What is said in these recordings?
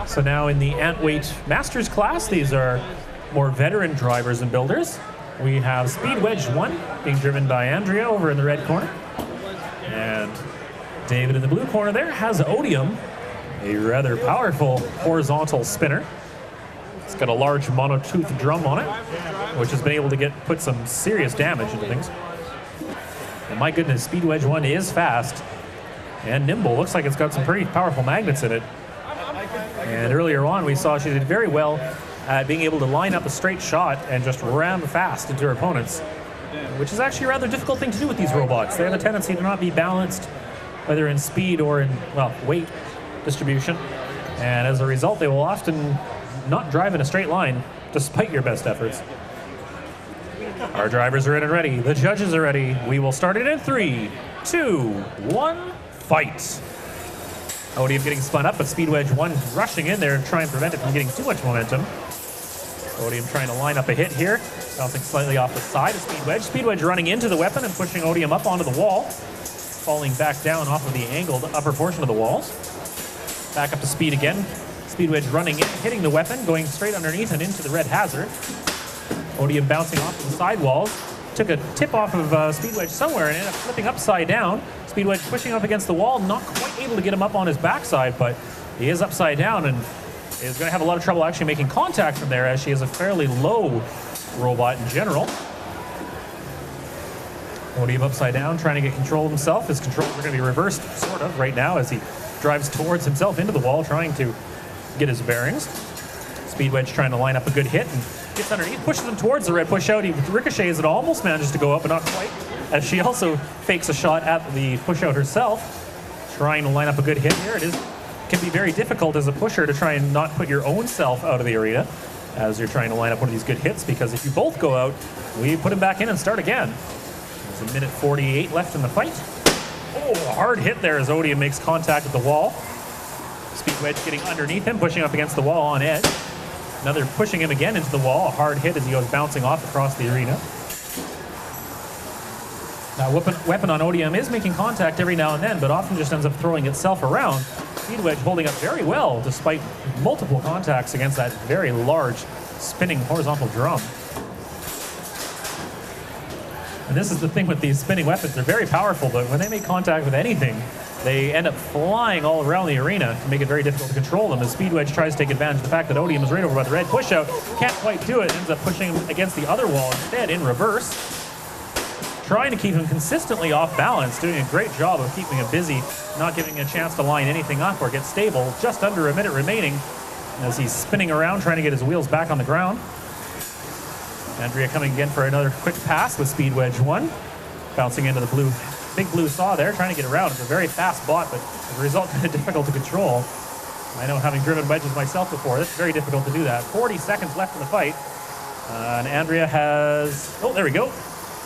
So now in the Antweight Masters class, these are more veteran drivers and builders. We have Speed Wedge 1 being driven by Andrea over in the red corner. And David in the blue corner there has Odium, a rather powerful horizontal spinner. It's got a large monotooth drum on it, which has been able to put some serious damage into things. And my goodness, Speed Wedge 1 is fast and nimble. Looks like it's got some pretty powerful magnets in it. And earlier on, we saw she did very well at being able to line up a straight shot and just ram fast into her opponents, which is actually a rather difficult thing to do with these robots. They have a tendency to not be balanced, whether in speed or in, well, weight distribution. And as a result, they will often not drive in a straight line, despite your best efforts. Our drivers are in and ready. The judges are ready. We will start it in 3, 2, 1, fight. Odium getting spun up, but Speed Wedge 1 rushing in there to try and prevent it from getting too much momentum. Odium trying to line up a hit here, bouncing slightly off the side of Speed Wedge. Speed Wedge running into the weapon and pushing Odium up onto the wall, falling back down off of the angled upper portion of the walls. Back up to speed again. Speed Wedge running in, hitting the weapon, going straight underneath and into the red hazard. Odium bouncing off the side walls. Took a tip off of Speed Wedge somewhere and ended up flipping upside down. Speed Wedge pushing up against the wall, not quite able to get him up on his backside, but he is upside down and is going to have a lot of trouble actually making contact from there, as she is a fairly low robot in general. Odium upside down, trying to get control of himself. His controls are going to be reversed, sort of, right now as he drives towards himself into the wall, trying to get his bearings. Speed Wedge trying to line up a good hit and gets underneath, pushes him towards the red push out. He ricochets and almost manages to go up, but not quite, as she also fakes a shot at the push out herself, trying to line up a good hit here. It can be very difficult as a pusher to try and not put your own self out of the arena as you're trying to line up one of these good hits, because if you both go out, we put him back in and start again. There's a minute 48 left in the fight. Oh, a hard hit there as Odium makes contact with the wall. Speed Wedge getting underneath him, pushing up against the wall on edge. Another pushing him again into the wall. A hard hit as he goes bouncing off across the arena. Now, weapon on Odium is making contact every now and then, but often just ends up throwing itself around. Speed Wedge holding up very well, despite multiple contacts against that very large spinning horizontal drum. And this is the thing with these spinning weapons. They're very powerful, but when they make contact with anything, they end up flying all around the arena to make it very difficult to control them. As Speed Wedge tries to take advantage of the fact that Odium is right over by the red push-out, can't quite do it, ends up pushing him against the other wall instead in reverse. Trying to keep him consistently off balance, doing a great job of keeping him busy, not giving him a chance to line anything up or get stable. Just under a minute remaining as he's spinning around, trying to get his wheels back on the ground. Andrea coming again for another quick pass with Speed Wedge 1. Bouncing into the big blue saw there, trying to get around. It's a very fast bot, but as a result, kind of difficult to control. I know, having driven wedges myself before, it's very difficult to do that. 40 seconds left in the fight. And Andrea has, oh, there we go.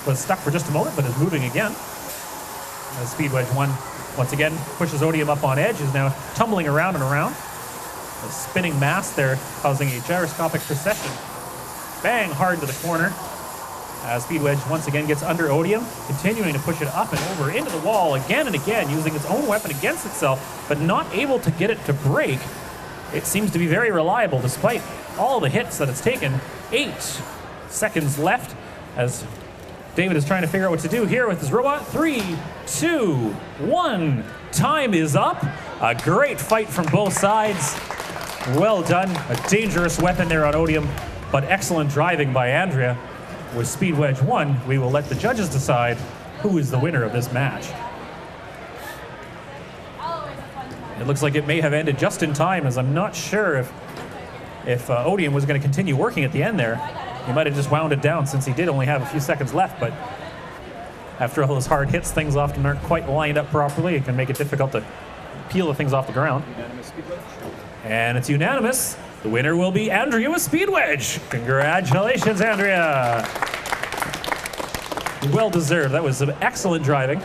Was stuck for just a moment, but is moving again. As Speed Wedge 1 once again pushes Odium up on edge, is now tumbling around and around. A spinning mass there causing a gyroscopic precession. Bang, hard into the corner. Speed Wedge once again gets under Odium, continuing to push it up and over into the wall again and again, using its own weapon against itself, but not able to get it to break. It seems to be very reliable despite all the hits that it's taken. 8 seconds left as David is trying to figure out what to do here with his robot. 3, 2, 1. Time is up. A great fight from both sides. Well done. A dangerous weapon there on Odium, but excellent driving by Andrea. With Speed Wedge 1, we will let the judges decide who is the winner of this match. It looks like it may have ended just in time, as I'm not sure if Odium was going to continue working at the end there. He might have just wound it down since he did only have a few seconds left, but after all those hard hits, things often aren't quite lined up properly. It can make it difficult to peel the things off the ground. And it's unanimous. The winner will be Andrea with Speed Wedge. Congratulations, Andrea. Well deserved. That was some excellent driving.